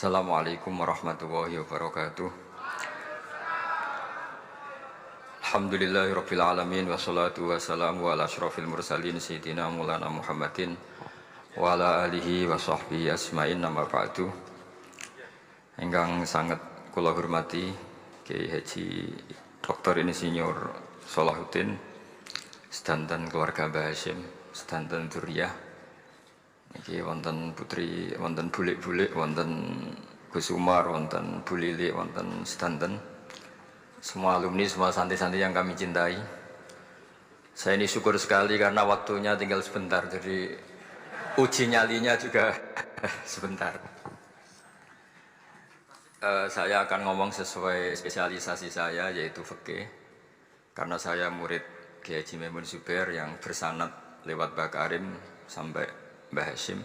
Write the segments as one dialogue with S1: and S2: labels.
S1: Assalamualaikum warahmatullahi wabarakatuh. Alhamdulillahirabbil alamin wassalatu wassalamu ala asyrofil mursalin sayyidina Maulana Muhammadin wa ala alihi wa sahbihi asma'in nama ba'du. Ingkang sangat kula hormati Kiai Haji Dr. Insinyur Salahuddin sedanten keluarga Mbah Hasyim, sedanten dzurriyyah. Niki wonten putri, wonten bulik-bulik, wonten Gus Umar, wonten Bu Lili, wonten sedanten semua alumni, semua santri-santri yang kami cintai. Saya ini syukur sekali karena waktunya tinggal sebentar, jadi uji nyalinya juga sebentar. Saya akan ngomong sesuai spesialisasi saya, yaitu fikih. Karena saya murid Kiai Haji Maimun Zubair yang bersanad lewat Mbah Karim sampai Mbah Hasyim,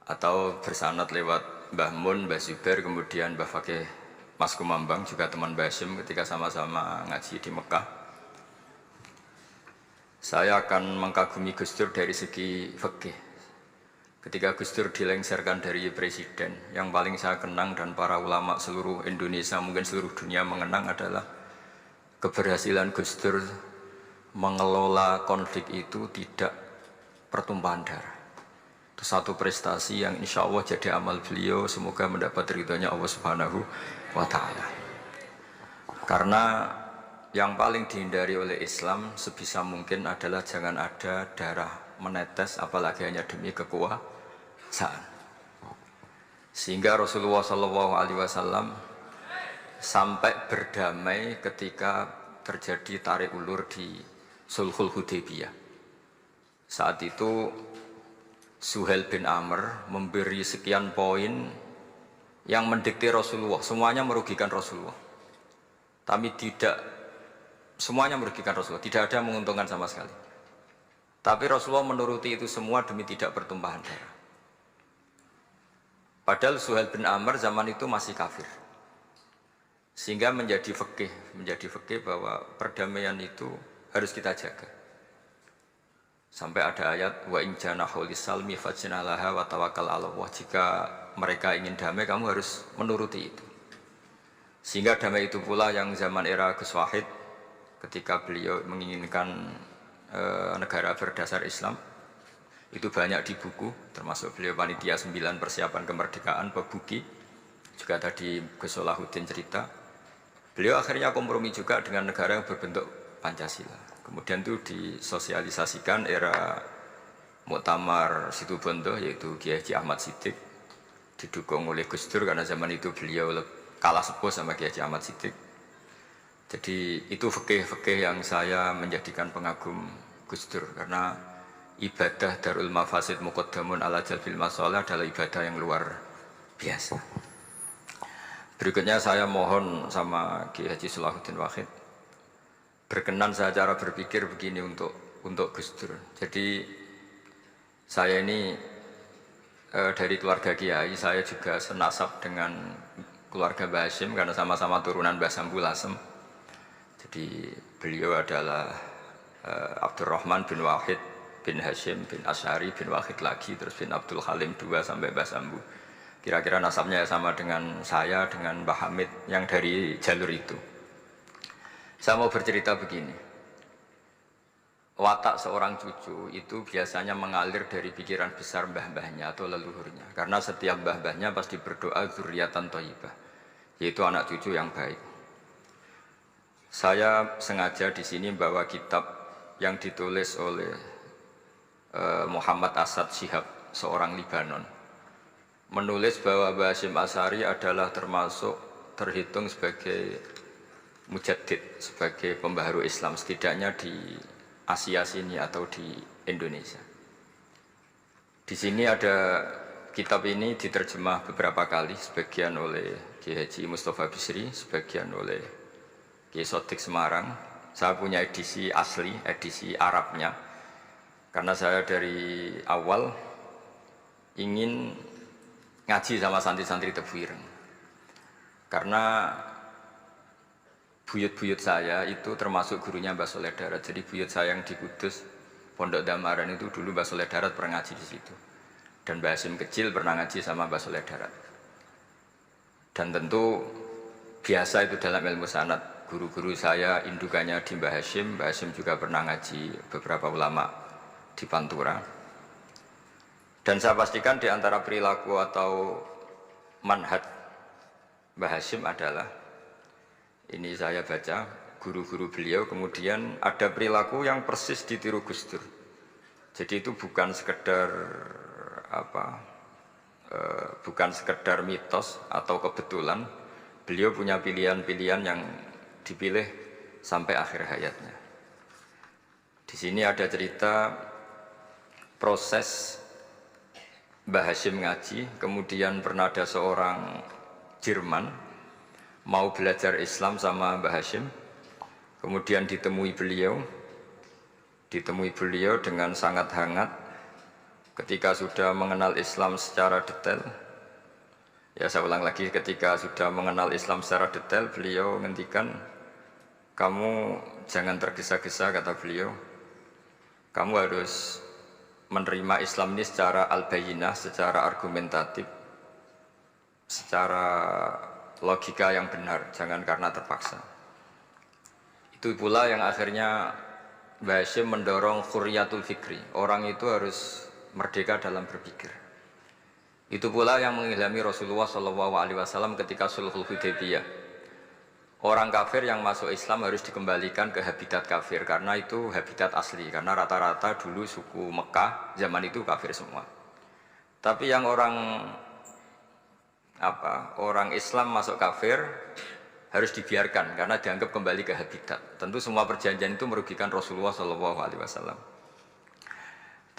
S1: atau bersanad lewat Mbah Mun, Mbah Zubair, kemudian Mbah Fakih Mas Kumambang, juga teman Mbah Hasyim ketika sama-sama ngaji di Mekah. Saya akan mengkagumi Gus Dur dari segi fikih. Ketika Gus Dur dilengsarkan dari presiden, yang paling saya kenang dan para ulama seluruh Indonesia, mungkin seluruh dunia mengenang adalah keberhasilan Gus Dur mengelola konflik itu tidak pertumpahan darah. Itu satu prestasi yang insya Allah jadi amal beliau, semoga mendapat ridhonya Allah Subhanahu wa Ta'ala. Karena yang paling dihindari oleh Islam sebisa mungkin adalah jangan ada darah menetes, apalagi hanya demi kekuasaan. Sehingga Rasulullah SAW sampai berdamai ketika terjadi tarik ulur di Sulhul Hudaybiyah. Saat itu Suhail bin Amr memberi sekian poin yang mendikte Rasulullah, semuanya merugikan Rasulullah. Tapi tidak semuanya merugikan Rasulullah, tidak ada yang menguntungkan sama sekali. Tapi Rasulullah menuruti itu semua demi tidak bertumpahan darah. Padahal Suhail bin Amr zaman itu masih kafir. Sehingga menjadi fikih bahwa perdamaian itu harus kita jaga. Sampai ada ayat wa in janahu lisalmi fajnalaha wa tawakkal 'ala Allah. Jika mereka ingin damai, kamu harus menuruti itu. Sehingga damai itu pula yang zaman era Gus Wahid, ketika beliau menginginkan negara berdasar Islam, itu banyak di buku, termasuk beliau panitia 9 persiapan kemerdekaan Pebuki, juga tadi Gus Salahuddin cerita. Beliau akhirnya kompromi juga dengan negara yang berbentuk Pancasila. Kemudian itu disosialisasikan era Muktamar Situbondo, yaitu Kiai Haji Ahmad Siddiq, didukung oleh Gus Dur karena zaman itu beliau kalah sepuh sama Kiai Haji Ahmad Siddiq. Jadi itu fikih-fikih yang saya menjadikan pengagum Gus Dur, karena ibadah Darul Mafasid Muqaddamun ala Jalbil Masalah adalah ibadah yang luar biasa. Berikutnya saya mohon sama Kiai Haji Salahuddin Wahid berkenan saya cara berpikir begini untuk Gus Dur. Jadi saya ini dari keluarga Kiai, saya juga senasab dengan keluarga Mbah Hasyim karena sama-sama turunan Mbah Sambu Lasem. Jadi beliau adalah Abdurrahman bin Wahid bin Hasyim bin Asy'ari bin Wahid lagi, terus bin Abdul Halim 2 sampai Mbah Sambu. Kira-kira nasabnya sama dengan saya, dengan Mbah Hamid yang dari jalur itu. Saya mau bercerita begini, watak seorang cucu itu biasanya mengalir dari pikiran besar mbah-mbahnya atau leluhurnya. Karena setiap mbah-mbahnya pasti berdoa dzurriyyatan thayyibah, yaitu anak cucu yang baik. Saya sengaja di sini bawa kitab yang ditulis oleh Muhammad Asad Shihab, seorang Libanon. Menulis bahwa Mbah Hasyim Asy'ari adalah terhitung sebagai mujaddid, sebagai pembaharu Islam, setidaknya di Asia sini atau di Indonesia. Di sini ada kitab ini diterjemah beberapa kali, sebagian oleh Kiai Haji Mustafa Bisri, sebagian oleh Kiai Sodik Semarang. Saya punya edisi asli, edisi Arabnya, karena saya dari awal ingin ngaji sama santri-santri Tebuireng. Karena buyut-buyut saya itu termasuk gurunya Mbah Soleh Darat. Jadi buyut saya yang di Kudus, Pondok Damaran itu dulu Mbah Soleh Darat pernah ngaji di situ. Dan Mbah Hasyim kecil pernah ngaji sama Mbah Soleh Darat. Dan tentu biasa itu dalam ilmu sanad. Guru-guru saya indukannya di Mbah Hasyim juga pernah ngaji beberapa ulama di Pantura. Dan saya pastikan di antara perilaku atau manhaj Mbah Hasyim adalah, ini saya baca, guru-guru beliau kemudian ada perilaku yang persis ditiru Gus Dur. Jadi itu bukan sekedar bukan sekedar mitos atau kebetulan, beliau punya pilihan-pilihan yang dipilih sampai akhir hayatnya. Di sini ada cerita proses Mbah Hasyim ngaji, kemudian pernah ada seorang Jerman mau belajar Islam sama Mbah Hasyim, kemudian ditemui beliau dengan sangat hangat. Ketika sudah mengenal Islam secara detail, ya saya ulang lagi, ketika sudah mengenal Islam secara detail, beliau ngendikan, kamu jangan tergesa-gesa, kata beliau. Kamu harus menerima Islam ini secara al-bayyinah, secara argumentatif, secara logika yang benar, jangan karena terpaksa. Itu pula yang akhirnya Mbah Hasyim mendorong khurriyatul fikri. Orang itu harus merdeka dalam berpikir. Itu pula yang mengilhami Rasulullah SAW ketika Sulhul Hudaybiyah. Orang kafir yang masuk Islam harus dikembalikan ke habitat kafir, karena itu habitat asli, karena rata-rata dulu suku Mekah zaman itu kafir semua. Tapi yang orang Islam masuk kafir harus dibiarkan karena dianggap kembali ke habitat. Tentu semua perjanjian itu merugikan Rasulullah SAW.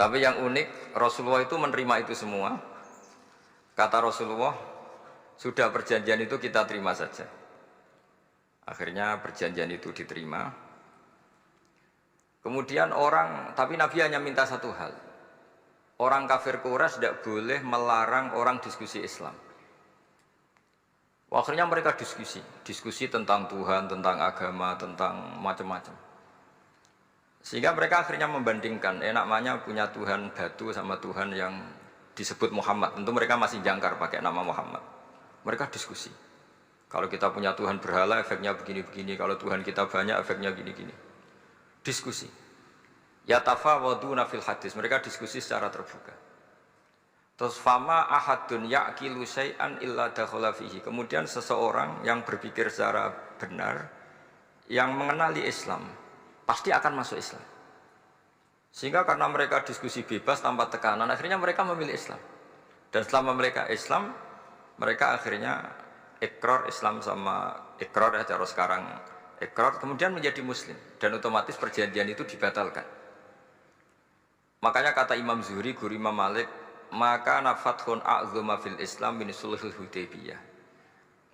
S1: Tapi yang unik, Rasulullah itu menerima itu semua. Kata Rasulullah, sudah perjanjian itu kita terima saja. Akhirnya perjanjian itu diterima. Kemudian tapi Nabi hanya minta satu hal. Orang kafir Quraisy tidak boleh melarang orang diskusi Islam. Akhirnya mereka diskusi tentang Tuhan, tentang agama, tentang macam-macam. Sehingga mereka akhirnya membandingkan, namanya punya Tuhan batu sama Tuhan yang disebut Muhammad. Tentu mereka masih jangkar pakai nama Muhammad. Mereka diskusi. Kalau kita punya Tuhan berhala, efeknya begini-begini. Kalau Tuhan kita banyak, efeknya gini-gini. Diskusi. Yatafawaduna fil hadis. Mereka diskusi secara terbuka. Terus fama ahadun ya'kilu syai'an illa dakhala fihi. Kemudian seseorang yang berpikir secara benar, yang mengenali Islam, pasti akan masuk Islam. Sehingga karena mereka diskusi bebas tanpa tekanan, akhirnya mereka memilih Islam. Dan selama mereka Islam, mereka akhirnya ikrar Islam sama ikrar ya cara sekarang ikrar, kemudian menjadi Muslim. Dan otomatis perjanjian itu dibatalkan. Makanya kata Imam Zuhri, guru Imam Malik, maka nafathun a'zuma fil Islam min sulhul Hudaybiyah.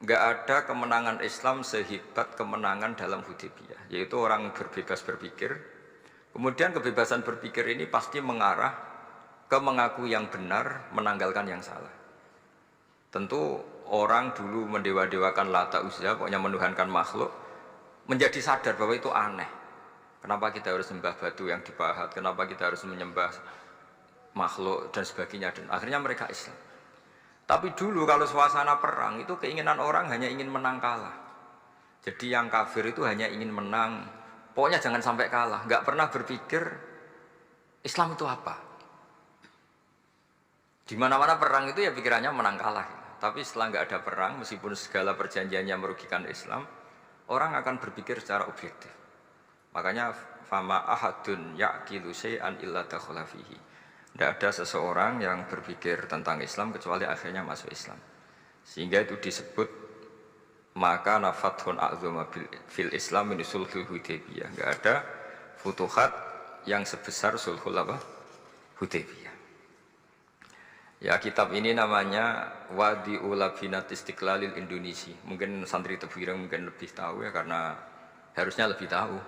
S1: Enggak ada kemenangan Islam sehebat kemenangan dalam Hudaybiyah, yaitu orang berbebas berpikir. Kemudian kebebasan berpikir ini pasti mengarah ke mengaku yang benar, menanggalkan yang salah. Tentu orang dulu mendewa-dewakan Lata Uzza, pokoknya menuhankan makhluk, menjadi sadar bahwa itu aneh. Kenapa kita harus sembah batu yang dipahat, kenapa kita harus menyembah makhluk dan sebagainya, dan akhirnya mereka Islam. Tapi dulu kalau suasana perang itu keinginan orang hanya ingin menang kalah. Jadi yang kafir itu hanya ingin menang, pokoknya jangan sampai kalah. Nggak pernah berpikir Islam itu apa. Di mana-mana perang itu ya pikirannya menang kalah. Tapi setelah nggak ada perang, meskipun segala perjanjiannya merugikan Islam, orang akan berpikir secara objektif. Makanya fama ahadun ya'kilu syai'an illa dakhala fihi. Tidak ada seseorang yang berpikir tentang Islam kecuali akhirnya masuk Islam. Sehingga itu disebut maka nafathun a'zuma fil Islam min sulhul Hudaybiyah. Tidak ada futuhat yang sebesar sulhul Hudaybiyah. Ya, kitab ini namanya Wadi'ul Labinat Istiqlalil Indonesia. Mungkin santri Tebuireng mungkin lebih tahu ya, karena harusnya lebih tahu.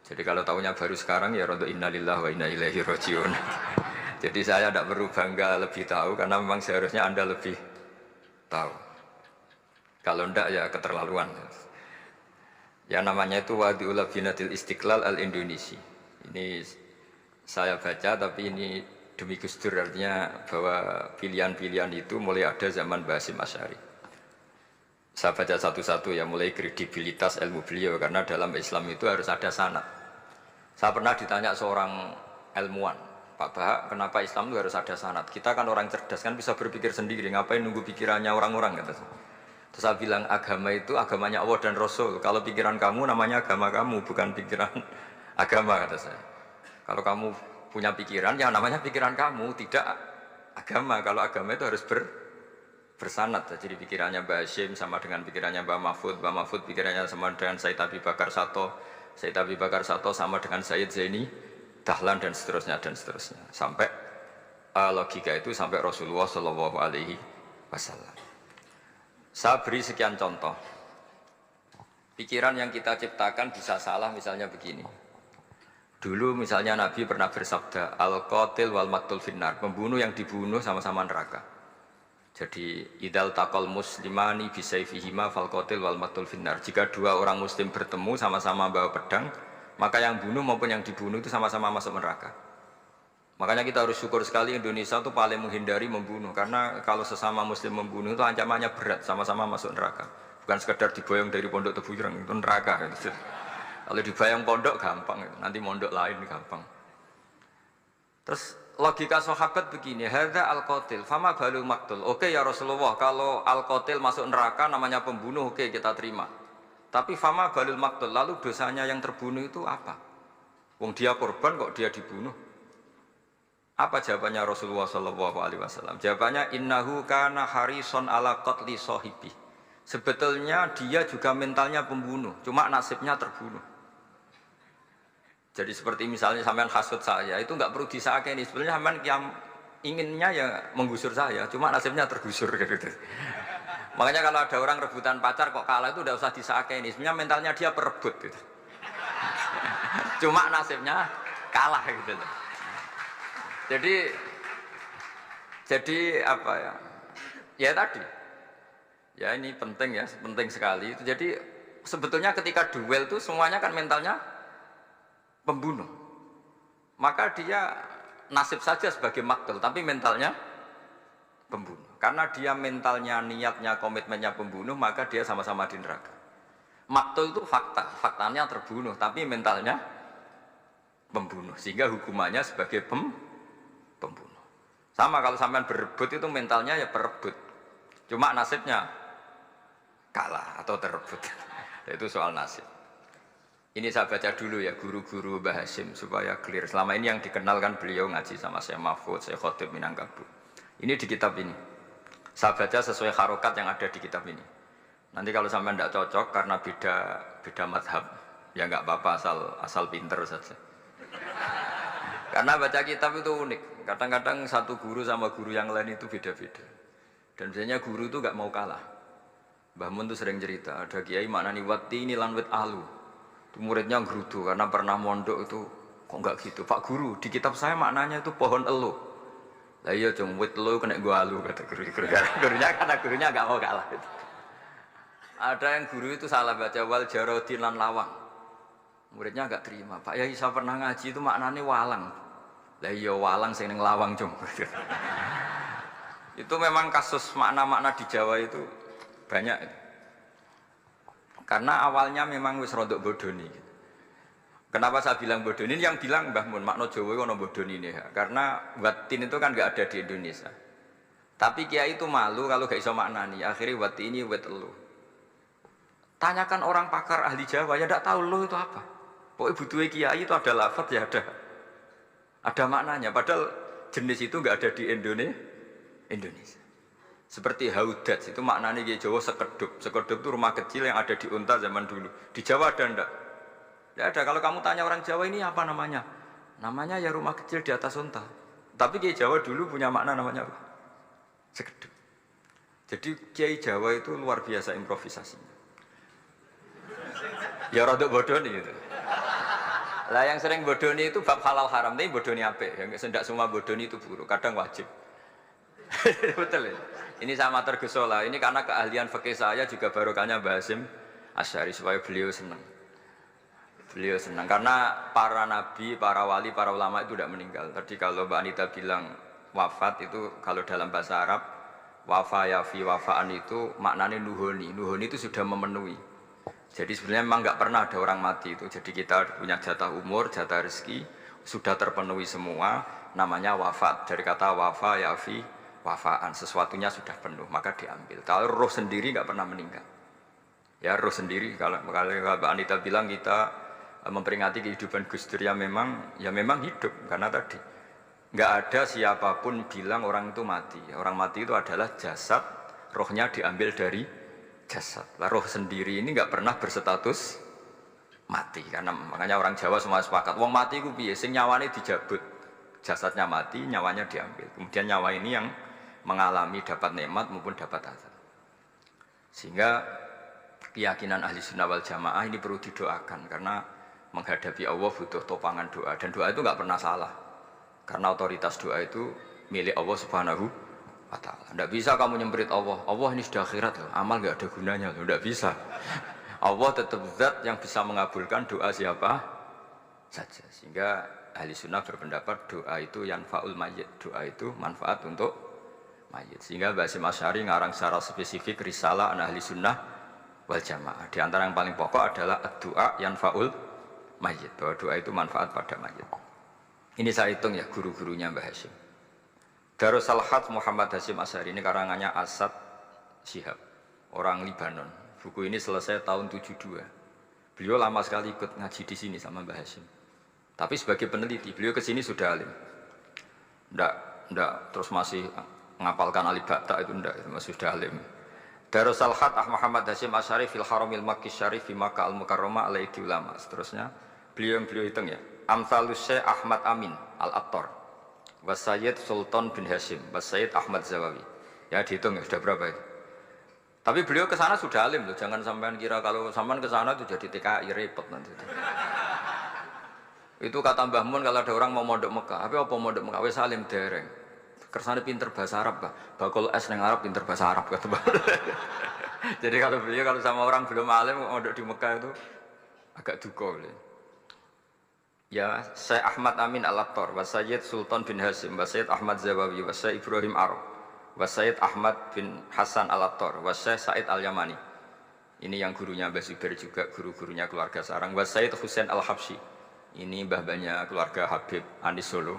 S1: Jadi kalau tahunya baru sekarang ya rodo innalillahi wa inna ilaihi rajiun. Jadi saya tidak perlu bangga lebih tahu, karena memang seharusnya Anda lebih tahu. Kalau tidak ya keterlaluan. Ya namanya itu Wadi'ul Labinatil Istiqlal al-Indonesia. Ini saya baca, tapi ini demi Gus Dur, artinya bahwa pilihan-pilihan itu mulai ada zaman Mbah Hasyim Asy'ari. Saya baca satu-satu ya, mulai kredibilitas ilmu beliau, karena dalam Islam itu harus ada sanad. Saya pernah ditanya seorang ilmuwan, Pak Bahak, kenapa Islam itu harus ada sanad? Kita kan orang cerdas, kan bisa berpikir sendiri, ngapain nunggu pikirannya orang-orang, kata saya. Terus saya bilang, agama itu agamanya Allah dan Rasul. Kalau pikiran kamu namanya agama kamu, bukan pikiran agama, kata saya. Kalau kamu punya pikiran, ya namanya pikiran kamu, tidak agama. Kalau agama itu harus bersanad. Jadi pikirannya Mbah Hasyim sama dengan pikirannya Mbah Mahfud pikirannya sama dengan Said Abi Bakar Sato sama dengan Said Zaini Dahlan, dan seterusnya dan seterusnya. Sampai logika itu sampai Rasulullah Shallallahu Alaihi Wasallam. Saya beri sekian contoh. Pikiran yang kita ciptakan bisa salah, misalnya begini. Dulu misalnya Nabi pernah bersabda, al-qatil wal maqtul finnar, pembunuh yang dibunuh sama-sama neraka. Jadi idal taqal muslimani bisayfihima fal qatil wal maqtul finnar. Jika dua orang muslim bertemu sama-sama bawa pedang, maka yang bunuh maupun yang dibunuh itu sama-sama masuk neraka. Makanya kita harus syukur sekali Indonesia itu paling menghindari membunuh, karena kalau sesama muslim membunuh itu ancamannya berat, sama-sama masuk neraka. Bukan sekedar diboyong dari pondok Tebu Ireng, itu neraka gitu. Kalau dibayang pondok gampang, nanti mondok lain gampang. Terus logika sahabat begini, hadza al-qatil fama balul maqtul. Oke ya Rasulullah, kalau al-qatil masuk neraka namanya pembunuh, oke kita terima. Tapi fama balul maqtul, lalu dosanya yang terbunuh itu apa? Wong dia korban kok dia dibunuh? Apa jawabannya Rasulullah Shallallahu Alaihi Wasallam? Jawabannya innahu kana harison ala qatli sahibi. Sebetulnya dia juga mentalnya pembunuh, cuma nasibnya terbunuh. Jadi seperti misalnya sampean hasut saya, itu nggak perlu disakeni. Sebenarnya sampean yang inginnya ya menggusur saya, cuma nasibnya tergusur gitu. Makanya kalau ada orang rebutan pacar kok kalah itu udah usah disakeni. Sebenarnya mentalnya dia perebut gitu. Cuma nasibnya kalah gitu. Jadi apa ya? Ya tadi. Ya ini penting ya, penting sekali. Jadi sebetulnya ketika duel itu semuanya kan mentalnya pembunuh. Maka dia nasib saja sebagai maktul, tapi mentalnya pembunuh. Karena dia mentalnya, niatnya, komitmennya pembunuh, maka dia sama-sama di neraka. Maktul itu fakta, faktanya terbunuh, tapi mentalnya pembunuh. Sehingga hukumannya sebagai pembunuh. Sama kalau sampean berebut itu mentalnya ya perebut, cuma nasibnya kalah atau terebut. Itu soal nasib. Ini saya baca dulu ya guru-guru Mbah Hasyim supaya clear. Selama ini yang dikenalkan beliau ngaji sama saya Mahfud, saya Khotib Minangkabau. Ini di kitab ini. Saya baca sesuai harokat yang ada di kitab ini. Nanti kalau sampean tidak cocok karena beda madhab, ya nggak apa-apa, asal pinter saja. Karena baca kitab itu unik. Kadang-kadang satu guru sama guru yang lain itu beda-beda. Dan biasanya guru itu gak mau kalah. Mbah Mun tuh sering cerita, ada kiai maknani wati ini lan wit alu. Itu muridnya gerudu karena pernah mondok itu kok enggak gitu. Pak guru, di kitab saya maknanya itu pohon elo. Lah iya cung wit elo kena gua alu kata guru. Gurunya karena gurunya gak mau kalah. Ada yang guru itu salah baca wal jarodin lan lawang. Muridnya agak terima. Pak Yai saya pernah ngaji itu maknanya walang. Lah iya walang sing ning lawang cung. Itu memang kasus makna-makna di Jawa itu banyak. Karena awalnya memang wis rodok bodoni. Kenapa saya bilang bodoni? Yang bilang Mbah Mun makna Jawa ono bodoni ini ya. Karena watin itu kan enggak ada di Indonesia. Tapi kiai itu malu kalau gak iso maknani. Akhirnya wati ini wet elu. Tanyakan orang pakar ahli Jawa ya ndak tahu lo itu apa. Pokoknya butuhnya kiai itu ada lafaz ya ada maknanya, padahal jenis itu nggak ada di Indonesia. Seperti haudat, itu maknanya di Jawa sekedup. Sekedup itu rumah kecil yang ada di unta zaman dulu. Di Jawa ada enggak? Tidak ada. Kalau kamu tanya orang Jawa ini apa namanya? Namanya ya rumah kecil di atas unta. Tapi Kiai Jawa dulu punya makna namanya apa? Sekedup. Jadi Kiai Jawa itu luar biasa improvisasinya. Ya rodok bodoh nih gitu. Lah yang sering bodoni itu bab halal haram, tapi bodoni apik. Yang tidak semua bodoni itu buruk, kadang wajib. Betul ya? Ini sama tergesola. Ini karena keahlian fikih saya juga barokahnya Mbah Hasyim Asy'ari supaya beliau senang. Beliau senang karena para nabi, para wali, para ulama itu tidak meninggal. Tadi kalau Mbak Anita bilang wafat itu kalau dalam bahasa Arab wafa yafi wafaan itu maknanya nuhoni. Nuhoni itu sudah memenuhi. Jadi sebenarnya memang nggak pernah ada orang mati itu. Jadi kita punya jatah umur, jatah rezeki sudah terpenuhi semua. Namanya wafat. Dari kata wafa yafi wafaan, sesuatunya sudah penuh maka diambil. Kalau roh sendiri nggak pernah meninggal. Ya roh sendiri kalau Mbak Anita bilang kita memperingati kehidupan Gus Dur ya memang hidup karena tadi nggak ada siapapun bilang orang itu mati. Orang mati itu adalah jasad, rohnya diambil dari jasad. Lah roh sendiri ini nggak pernah berstatus mati karena makanya orang Jawa semua sepakat. Wong mati itu piye sing nyawane dijabut. Jasadnya mati, nyawanya diambil. Kemudian nyawa ini yang mengalami dapat nikmat maupun dapat azab. Sehingga keyakinan ahli sunnah wal jamaah ini perlu didoakan karena menghadapi Allah butuh topangan doa dan doa itu nggak pernah salah karena otoritas doa itu milik Allah Subhanahu wa Ta'ala. Tidak bisa kamu nyemprit Allah ini sudah akhirat loh, amal nggak ada gunanya loh, tidak bisa. Allah tetap zat yang bisa mengabulkan doa siapa saja. Sehingga ahli sunnah berpendapat doa itu yanfa'ul mayyit, doa itu manfaat untuk mayit. Sehingga Basim Asy'ari ngarang secara spesifik risalah an ahli sunnah wal jamaah. Di antara yang paling pokok adalah doa yanfa'ul mayit, bahwa doa itu manfaat pada mayit. Ini saya hitung ya guru-gurunya Mbah Hasyim. Darus Salhat Muhammad Hasyim Asy'ari ini karangannya Asad Syihab, orang Libanon. Buku ini selesai tahun 72. Beliau lama sekali ikut ngaji di sini sama Mbah Hasyim. Tapi sebagai peneliti, beliau ke sini sudah alim. Ndak terus masih ngapalkan alif bata itu ndak, masih sudah alim. Darus Salhat Muhammad Hasyim Asy'ari fil Haramil Makki Syarif fi Makkah Al-Mukarramah alaihi ulama. Seterusnya beliau hitung ya. Amsalus Syekh Ahmad Amin Al-Attar wa Sayyid Sultan bin Hasyim wa Sayyid Ahmad Zawawi. Ya dihitung ya sudah berapa itu. Tapi beliau ke sana sudah alim loh. Jangan sampean kira kalau sampean ke sana itu jadi TKI repot nanti. Itu kata Mbah Mun kalau ada orang mau mondok Mekah. Tapi apa mondok Mekah wis alim dereng. Kersane pinter bahasa Arab, Pak. Bakul es nang Arab pinter bahasa Arab kata Mbah. Jadi kalau beliau kalau sama orang belum alim mondok di Mekah itu agak duka beliau. Ya, Syekh Ahmad Amin Al-Attar, wa Sayyid Sultan bin Hasyim, wa Sayyid Ahmad Zawawi, wa Syekh Ibrahim Arab, wa Sayyid Ahmad bin Hasan Al-Attar, wa Syekh Said Al-Yamani. Ini yang gurunya Mbah Zubair juga, guru-gurunya keluarga sarang. Wa Sayyid Husain Al-Habsyi. Ini mbah-mbahnya keluarga Habib Anis Solo.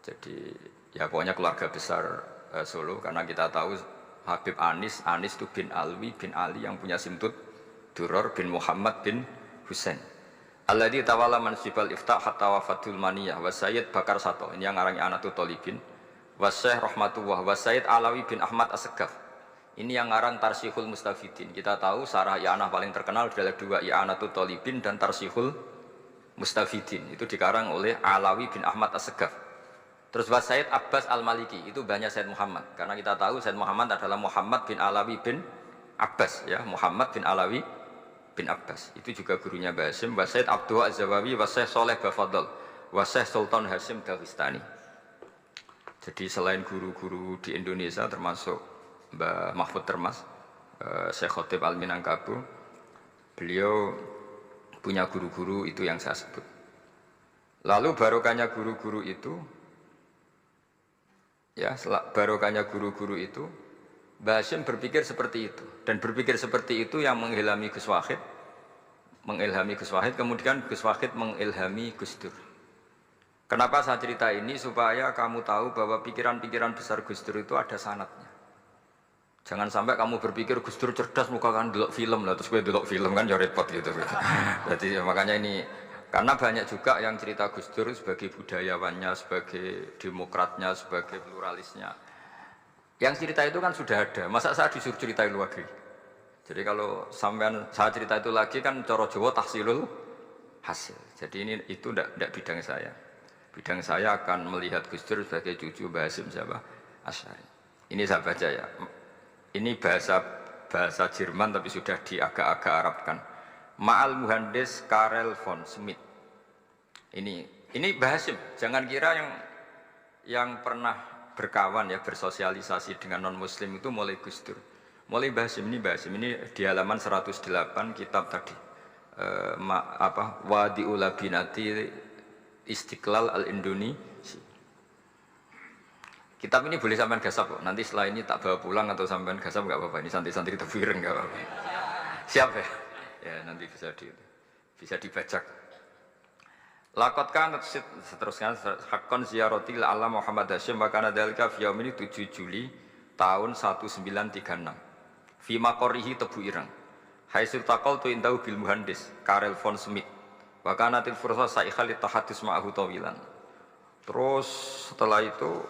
S1: Jadi ya pokoknya keluarga besar Solo karena kita tahu Habib Anis itu bin Alwi bin Ali yang punya simtud Duror bin Muhammad bin Husain. Alladzi tawalla mansibal iftah hatta wafatul maniyah wa Sayyid Bakar Sato. Ini yang ngarangnya Anatul Talibin. Wa Syekh Rahmatullah wa Sayyid Alawi bin Ahmad As-Segaf. Ini yang ngarang Tarsihul Mustafidin. Kita tahu sarah I'anah paling terkenal adalah dua I'anatul Talibin dan Tarsihul Mustafidin. Itu dikarang oleh Alawi bin Ahmad As-Segaf. Terus wa Sayyid Abbas Al-Maliki. Itu banyak Sayyid Muhammad. Karena kita tahu Sayyid Muhammad adalah Muhammad bin Alawi bin Abbas. Ya, Muhammad bin Alawi bin Abbas. Itu juga gurunya Mbah Hasyim. Wa Sayyid Abdul Az-Zawawi wa Syekh Saleh Bafadl wa Syekh Sultan Hasyim Dagestani. Jadi selain guru-guru di Indonesia termasuk Mbah Mahfud Termas, Syekh Khotib Al-Minangkabau, beliau punya guru-guru itu yang saya sebut. Lalu barokahnya guru-guru itu, ya barokahnya guru-guru itu, Mbah Hasyim berpikir seperti itu, dan berpikir seperti itu yang mengilhami Gus Wahid, kemudian Gus Wahid mengilhami Gus Dur. Kenapa saya cerita ini? Supaya kamu tahu bahwa pikiran-pikiran besar Gus Dur itu ada sanadnya. Jangan sampai kamu berpikir Gus Dur cerdas muka kan delok film lah, terus gue delok film kan ya repot gitu. Jadi makanya ini, karena banyak juga yang cerita Gus Dur sebagai budayawannya, sebagai demokratnya, sebagai pluralisnya. Yang cerita itu kan sudah ada, masa saya disuruh ceritain lagi? Jadi kalau sampean saya cerita itu lagi kan coro Jawa tahsilul hasil. Jadi ini itu tidak bidang saya. Bidang saya akan melihat Gus Dur sebagai cucu Mbah Hasyim siapa? Asy'ari. Ini saya baca ya. Ini bahasa Jerman tapi sudah diagak-agak Arabkan. Ma'al Muhandis Karel von Schmidt. Ini Mbah Hasyim. Jangan kira yang pernah berkawan ya bersosialisasi dengan non muslim itu mulai Gus Dur. Mulai Mbah Hasyim ini di halaman 108 kitab tadi. Wadi Ulabinati Istiqlal Al-Indonesia. Kitab ini boleh sampean gasap kok. Nanti setelah ini tak bawa pulang atau sampean gasap nggak apa-apa. Ini santri-santri tafsir nggak apa-apa. Siap ya? Ya nanti bisa dibajak. Lakot kan seterusnya hakon ziyarati ala Muhammad Hasyim makana dalika fi yaumini 7 Juli tahun 1936. Fi maqorihi Tebu Ireng. Haitsu taqaltu indahu bil muhandis Karel von Smith. Wa kanatil fursa saikhal tahadus ma'ahu tawilan. Terus setelah itu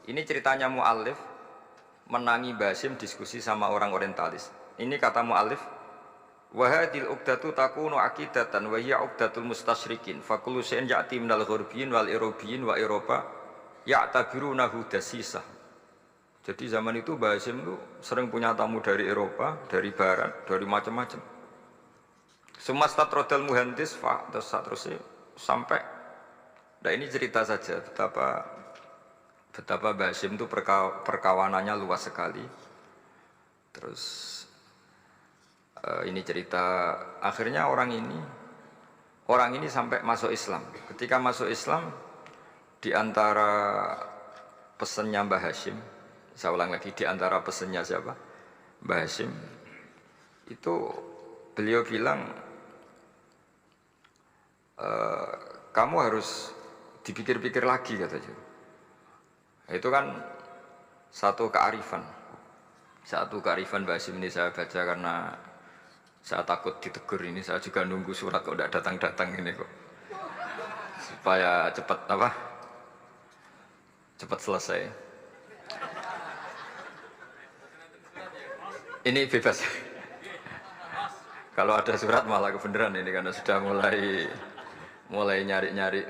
S1: ini ceritanya muallif menangi Basim diskusi sama orang orientalis. Ini kata muallif wa hadhil uqdatu takunu aqidatan wa hiya uqdatul mustasyrikin fa kullu shay'in ya'ti minal ghurbiyin wal irobiyyin wa Eropa ya'tabirunahu dasisah. Jadi zaman itu Basim itu sering punya tamu dari Eropa, dari Barat, dari macam-macam. Semesta trodal muhandis terus sampai. Nah ini cerita saja betapa Basim itu perkawanannya luas sekali. Terus ini cerita akhirnya orang ini sampai masuk Islam. Ketika masuk Islam di antara pesannya Mbah Hasyim, saya ulang lagi, di antara pesannya siapa? Mbah Hasyim itu beliau bilang kamu harus dipikir-pikir lagi katanya. Itu kan satu kearifan Mbah Hasyim ini saya baca karena saya takut ditegur ini, saya juga nunggu surat kok tidak datang-datang ini kok. Supaya cepat selesai. Ini bebas. Kalau ada surat malah kebenaran ini karena sudah mulai nyari-nyari.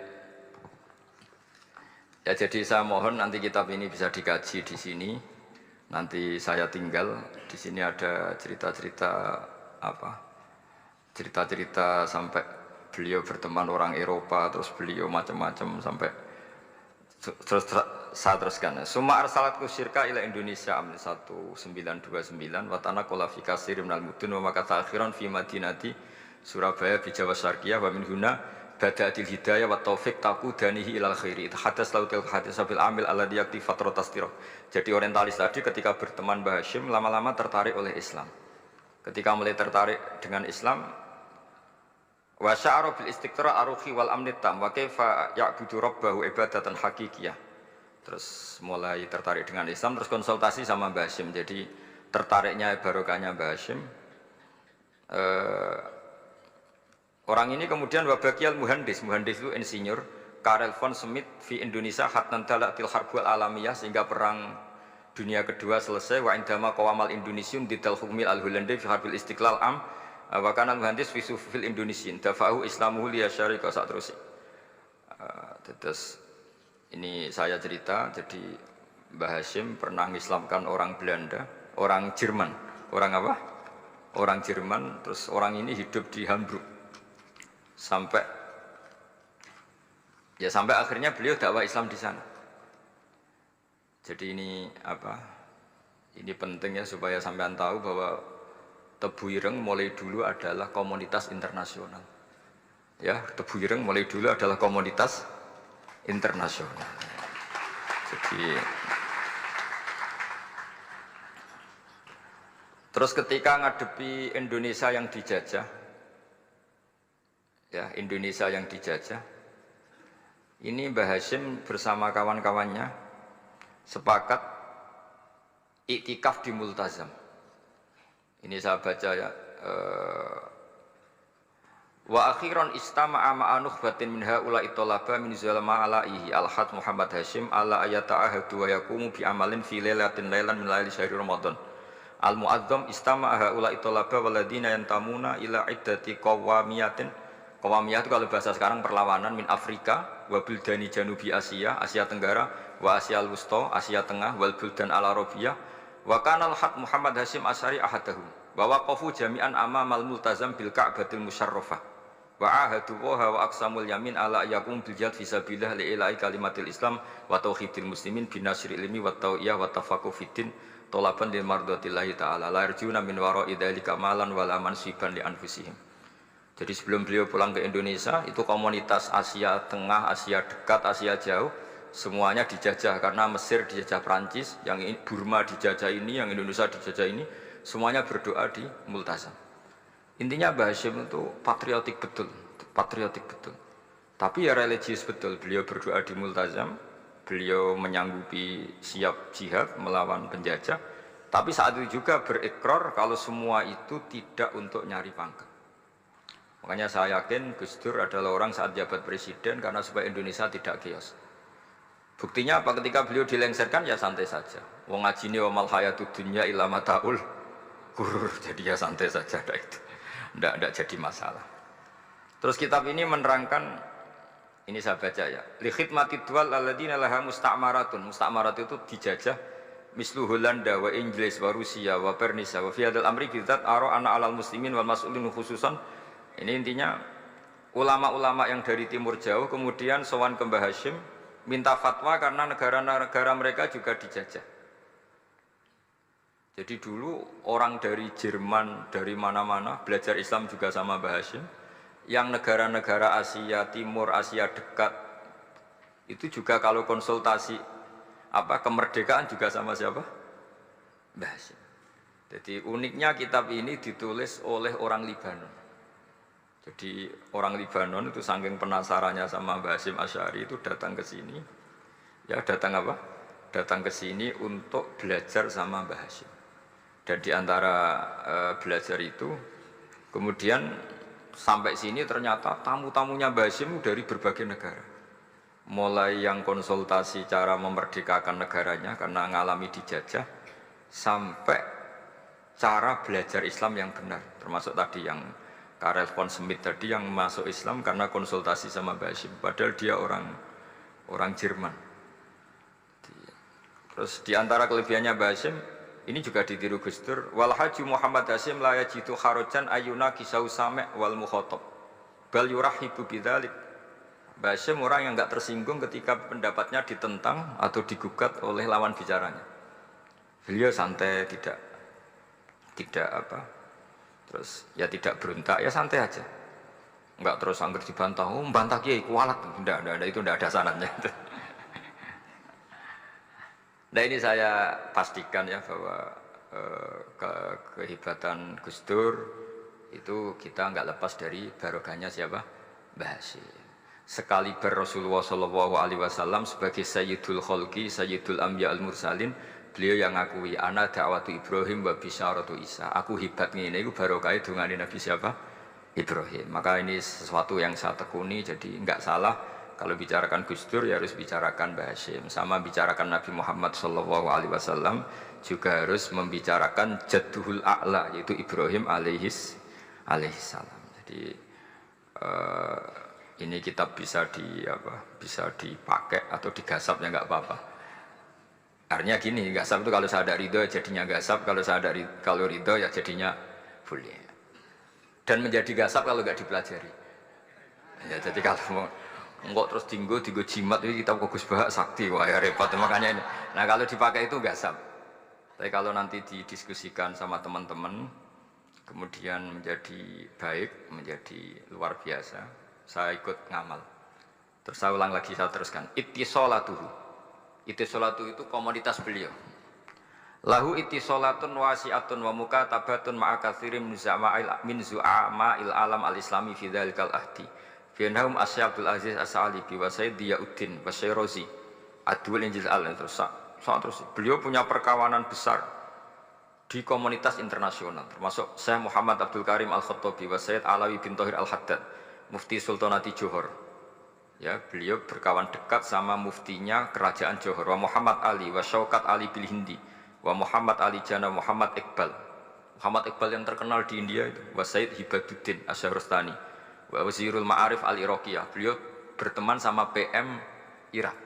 S1: Ya jadi saya mohon nanti kitab ini bisa dikaji di sini. Nanti saya tinggal di sini ada cerita-cerita sampai beliau berteman orang Eropa, terus beliau macam-macam sampai terus saya teruskan. Summa arsalatku syirka ila Indonesia amin 1929 watana qala fi katsir minal mudun wa makata akhiran fi madinati Surabaya bi Jawa Syarqiyah wa min huna bada'atil hidayah wa taufiq taqudanihi ilal khairi. Hadas lautil hadis bil amil alladhi yakti fatratas tirah. Jadi orientalis tadi ketika berteman Mbah Hasyim lama-lama tertarik oleh Islam. Ketika mulai tertarik dengan Islam, wa sya'ara bil istiqra aruhi wal amni tam wa kaifa ya'budu rabbahu ibadatan hakikiyah. Terus mulai tertarik dengan Islam, terus konsultasi sama Mbah Hasyim. Jadi tertariknya barokahnya Mbah Hasyim. Orang ini kemudian wabakiyal muhandis itu insinyur Karel von Smith fi Indonesia hatnan talatil harbul alamiyah sehingga perang dunia kedua selesai wa indama qawamal Indonesiun didal hukmil al-Hulandi fi harbil istiqlal am wa kana muhandis fi sufil Indonesian dafa'u islamuhu liya syarika sak terus. Terus ini saya cerita, jadi Mbah Hasyim pernah mengislamkan orang Belanda, orang Jerman. Orang apa? Orang Jerman, terus orang ini hidup di Hamburg. Sampai akhirnya beliau dakwah Islam di sana. Jadi ini penting ya supaya sampean tahu bahwa Tebu Ireng mulai dulu adalah komunitas internasional. Ya, Tebu Ireng mulai dulu adalah komunitas internasional. Jadi terus ketika ngadepi Indonesia yang dijajah, ini Mbah Hasyim bersama kawan-kawannya sepakat iktikaf di Multazam. Ini saya baca ya. Wa akhiran istama'a ma'anuh batin min haula'i talaba min zalama alaihi al-had Muhammad Hasyim ala ayata'ahadu wa yakumu bi amalin fi lailatin lailan min laili syahri Ramadan. Al-mu'azzam istama'a haula'i talaba waladina yantamuna ila iddati qawamiyatin. Qawamiyah itu kalau bahasa sekarang perlawanan min Afrika wa buldani janubi Asia, Asia Tenggara wa Asia al-Wusta, Asia Tengah wal buldan al-Arabiyah wa kana al-had Muhammad Hasyim Asy'ari ahadahum wa waqafu jami'an amamal multazam bil Ka'batil musyarrafah wa ahadu wa aqsamul yamin ala yakum bil jihad fi sabilillah li ilahi kalimatil Islam wa tauhidil muslimin bin nasril ilmi wa tawiyah wa tafaqquh fiddin talaban li mardatillahi ta'ala la yarjuna min wara'i dzalika malan wala mansiban li anfusihim. Jadi sebelum beliau pulang ke Indonesia, itu komunitas Asia Tengah, Asia Dekat, Asia Jauh, semuanya dijajah karena Mesir dijajah Prancis, yang Burma dijajah ini, yang Indonesia dijajah ini, semuanya berdoa di Multazam. Intinya Mbah Hashim itu patriotik betul, patriotik betul. Tapi ya religius betul. Beliau berdoa di Multazam, beliau menyanggupi siap jihad melawan penjajah. Tapi saat itu juga berikrar kalau semua itu tidak untuk nyari pangkat. Makanya saya yakin Gus Dur adalah orang saat jabat presiden karena supaya Indonesia tidak chaos. Buktinya apa? Ketika beliau dilengsarkan ya santai saja. Wong ngajine wa mal hayatud dunya illa mataul ghurur. Jadi ya santai saja itu. Tidak jadi masalah. Terus kitab ini menerangkan, ini saya baca ya. Li khidmati duwal alladzina laha musta'maratun. Musta'marat itu dijajah mislu Holanda wa Inggris wa Rusia wa Pernisia wa fi hadzal amri bidzat ara ana alal muslimin wal mas'ulin khususan. Ini intinya ulama-ulama yang dari timur jauh kemudian sowan ke Mbah Hashim minta fatwa karena negara-negara mereka juga dijajah. Jadi dulu orang dari Jerman, dari mana-mana belajar Islam juga sama Mbah Hashim. Yang negara-negara Asia Timur, Asia Dekat itu juga kalau konsultasi kemerdekaan juga sama siapa? Mbah Hashim. Jadi uniknya kitab ini ditulis oleh orang Libanon. Jadi orang Libanon itu saking penasarannya sama Mbah Hashim Asy'ari itu datang ke sini. Ya datang apa? Datang ke sini untuk belajar sama Mbah Hashim. Dan di antara belajar itu kemudian sampai sini ternyata tamu-tamunya Mbah Hashim dari berbagai negara. Mulai yang konsultasi cara memerdekakan negaranya karena mengalami dijajah sampai cara belajar Islam yang benar, termasuk tadi yang Karel von Schmidt tadi yang masuk Islam karena konsultasi sama Mbah Hashim, padahal dia orang Jerman. Terus di antara kelebihannya Mbah Hashim ini juga ditiru Gus Dur, wal haji Muhammad Hashim la yajidu kharajan ayuna kisau sami' wal mukhatab bal yurahibu bidzalik. Mbah Hashim orang yang enggak tersinggung ketika pendapatnya ditentang atau digugat oleh lawan bicaranya. Beliau santai, tidak terus ya tidak berontak, ya santai aja. Enggak terus angger dibantah, membantah kiai kualat, enggak, itu enggak ada sanadnya. Nah ini saya pastikan ya bahwa kehebatan Gus Dur itu kita enggak lepas dari barokahnya siapa? Mbah Hashim. Sekaliber Rasulullah SAW sebagai Sayyidul Khalqi, Sayyidul Anbiya al-Mursalin, beliau yang ngakui ana da'watu Ibrahim wa bisyaratu Isa. Aku hebat ngene iku barokah dungane Nabi siapa? Ibrahim. Maka ini sesuatu yang saya tekuni, jadi enggak salah kalau bicarakan Gus Dur ya harus bicarakan Mbah Hashim. Sama bicarakan Nabi Muhammad SAW juga harus membicarakan Jadduhul A'la yaitu Ibrahim alaihissalam. Jadi ini kitab bisa dipakai atau digasap ya enggak apa-apa. Artinya gini, gasap itu kalau saya ada ridho jadinya gasap, kalau ridho ya jadinya boleh. Dan menjadi gasap kalau nggak dipelajari. Ya jadi kalau mau enggak terus tinggu jimat itu kita Gus Bah sakti, wah ya repot makanya ini. Nah kalau dipakai itu gasap. Tapi kalau nanti didiskusikan sama teman-teman, kemudian menjadi baik, menjadi luar biasa, saya ikut ngamal. Terus saya ulang lagi, saya teruskan. Ittisolatuhu. Ittisolatu itu komoditas beliau. Lahu ittisolatun wasi'atun wa mukatabatun ma'a katsirin min zu'ama'il alam al-islami fi dzalikal ahdi. Fi'nahum Asy Abdul Aziz As-Sa'alibi wa Sayyid Diyauddin wa Syairozi Adwul Injil terus beliau punya perkawanan besar di komunitas internasional termasuk Syekh Muhammad Abdul Karim Al-Khattabi wa Sayyid Alawi bin Thahir Al-Haddad Mufti Sultanati Johor. Ya, beliau berkawan dekat sama muftinya kerajaan Johor, wa Muhammad Ali wa Syaukat Ali bil Hindi, wa Muhammad Ali Jana Muhammad Iqbal. Muhammad Iqbal yang terkenal di India itu, wa Sayyid Hibaduddin Asy-Syahrastani, wa Wazirul Ma'arif Al-Iraqiyah. Beliau berteman sama PM Irak.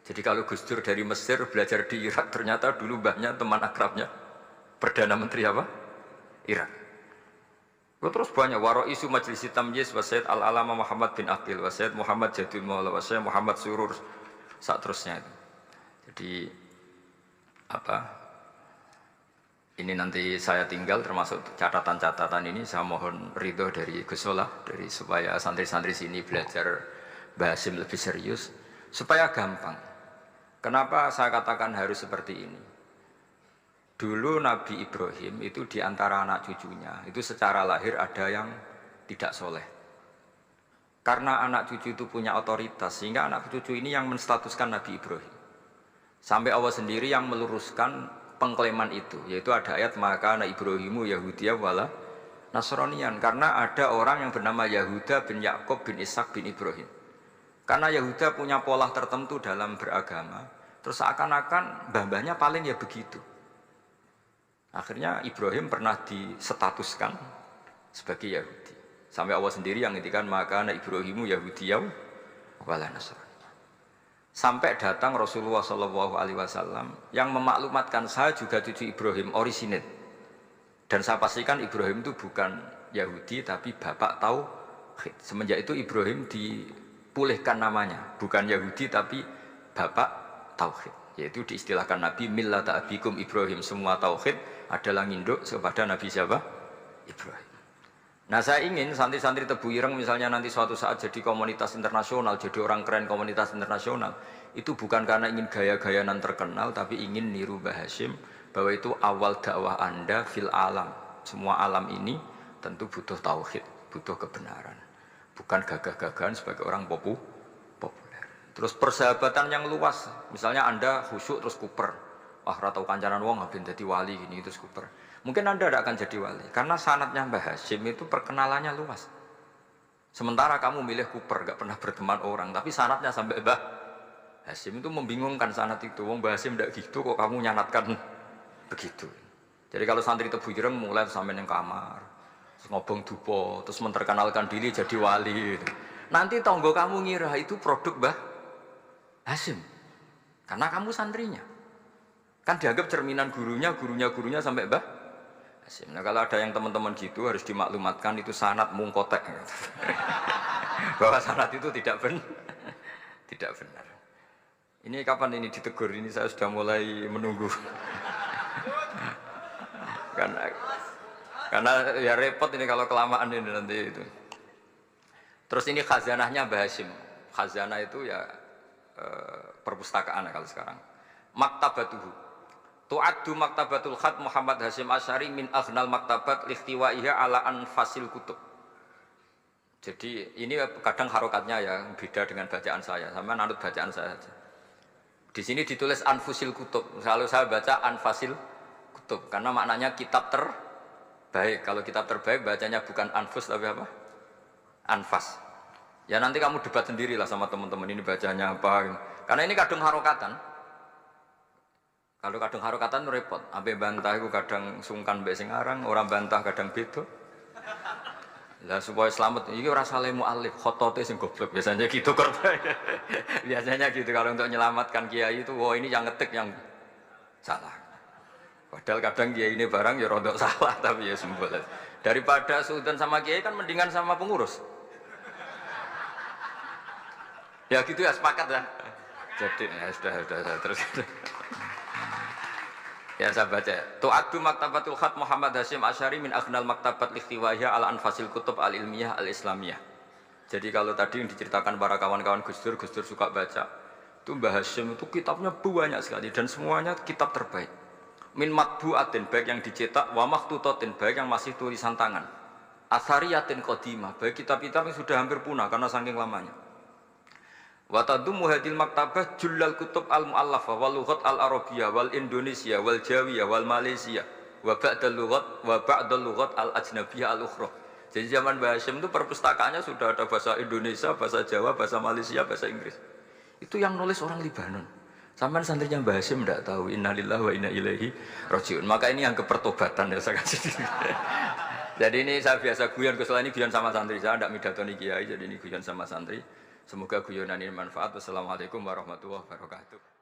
S1: Jadi kalau Gus Dur dari Mesir belajar di Irak, ternyata dulu mbahnya teman akrabnya Perdana Menteri apa? Irak. Terus banyak Waro'isu Majlis Tamyiz wa Sayyid Al-Alama Muhammad bin Aqil wa Sayyid Muhammad Jadul Maula wa Sayyid Muhammad Surur saat terusnya itu. Jadi Ini nanti saya tinggal termasuk catatan-catatan ini saya mohon ridho dari Gus Solah dari supaya santri-santri sini belajar Mbah Hasyim lebih serius supaya gampang. Kenapa saya katakan harus seperti ini? Dulu Nabi Ibrahim itu diantara anak cucunya itu secara lahir ada yang tidak soleh. Karena anak cucu itu punya otoritas sehingga anak cucu ini yang menstatuskan Nabi Ibrahim. Sampai Allah sendiri yang meluruskan pengklaiman itu, yaitu ada ayat maka anak Ibrahimu Yahudiyah wala Nasronian, karena ada orang yang bernama Yahuda bin Yakub bin Ishak bin Ibrahim. Karena Yahuda punya pola tertentu dalam beragama, terus seakan-akan mbah-mbahnya paling ya begitu. Akhirnya Ibrahim pernah disetatuskan sebagai Yahudi. Sampai Allah sendiri yang ngintikan maka anak Ibrahimu Yahudiyah wala Nasronian. Sampai datang Rasulullah SAW yang memaklumatkan saya juga cucu Ibrahim orisinil. Dan saya pastikan Ibrahim itu bukan Yahudi tapi bapak tauhid. Semenjak itu Ibrahim dipulihkan namanya, bukan Yahudi tapi bapak tauhid. Yaitu diistilahkan Nabi millata abikum Ibrahim, semua tauhid adalah nginduk kepada Nabi siapa? Ibrahim. Nah saya ingin santri-santri Tebu Ireng misalnya nanti suatu saat jadi komunitas internasional, jadi orang keren komunitas internasional, itu bukan karena ingin gaya-gayanan terkenal, tapi ingin niru Mbah Hasyim bahwa itu awal dakwah Anda fil alam. Semua alam ini tentu butuh tauhid, butuh kebenaran, bukan gagah-gagahan sebagai orang populer. Terus persahabatan yang luas, misalnya Anda khusyuk terus kuper, wah ratau kancanan wong ben dadi wali gini terus kuper. Mungkin Anda tidak akan jadi wali karena sanadnya Mbah Hasyim itu perkenalannya luas. Sementara kamu milih kuper, gak pernah berteman orang, tapi sanadnya sampai Mbah Hasyim itu membingungkan sanad itu. Wong Mbah Hasyim tidak gitu kok kamu nyanatkan begitu. Jadi kalau santri Tebu Ireng mulai sampai yang kamar, terus ngobong dupo, terus menterkenalkan diri jadi wali. Gitu. Nanti tonggo kamu ngira itu produk Mbah Hasyim karena kamu santrinya. Kan dianggap cerminan gurunya sampai Mbah Hasyim. Nah kalau ada yang teman-teman gitu harus dimaklumatkan itu sanad mungkotek bahwa sanad itu tidak benar. Ini kapan ini ditegur? Ini saya sudah mulai menunggu karena ya repot ini kalau kelamaan ini nanti itu. Terus ini khazanahnya Mbah Hasyim. Khazanah itu ya perpustakaan kalau sekarang. Maktabatuhu tu'addu maktabatul khat Muhammad Hasyim Asy'ari min aghnal maktabat lihtiwaiha ala anfasil kutub. Jadi ini kadang harokatnya ya beda dengan bacaan saya, sama nanut bacaan saya saja. Di sini ditulis anfusil kutub, selalu saya baca anfasil kutub karena maknanya kitab terbaik. Kalau kitab terbaik bacanya bukan anfus tapi apa? Anfas. Ya nanti kamu debat sendirilah sama teman-teman ini bacanya apa. Karena ini kadang harokatan. Kalau kadang harokatan repot, sampai bantah itu kadang sungkan mbek sing aran, orang bantah kadang beda. Lah supaya selamat, iki ora saleh mualif, khotote sing goblok biasanya gitu korban. Biasanya gitu kalau untuk menyelamatkan kiai itu, wah ini yang ngetik yang salah. Padahal kadang kiai ini barang ya rodok salah tapi ya sembol. Daripada sultan sama kiai kan mendingan sama pengurus. Ya gitu ya sepakat ya. Jadi ya sudah terus. Ya saya baca. Tu'addu maktabatul khat Muhammad Hasyim Asy'ari min aghnal maktabat lihtiwaiha ala anfasil kutub al-ilmiyah al-islamiyah. Jadi kalau tadi yang diceritakan para kawan-kawan Gus Dur suka baca. Itu Mbah Hasyim itu kitabnya banyak sekali dan semuanya kitab terbaik. Min matbu'atin baik yang dicetak wa makhtutatin baik yang masih tulisan tangan. Athariyatin qadimah baik kitab-kitab yang sudah hampir punah karena saking lamanya. Wa tadummu hadil maktabah jullal kutub al-mu'allafah wal lughat al-arabiyyah wal indonesia wal jawiyah wal malaysia wa ba'dal lughat al-ajnabiyyah al-ukhra. Jadi zaman Mbah Hasyim itu perpustakaannya sudah ada bahasa Indonesia, bahasa Jawa, bahasa Malaysia, bahasa Inggris. Itu yang nulis orang Libanon. Sampai santrinya Mbah Hasyim tidak tahu innalillahi wa inna ilaihi rajiun. Maka ini yang kepertobatan ya saya kasih. Jadi ini saya biasa guyon ini guyon sama santri. Saya tidak midatoni kiai, jadi ini guyon sama santri. Semoga guyonan ini manfaat. Wassalamualaikum warahmatullahi wabarakatuh.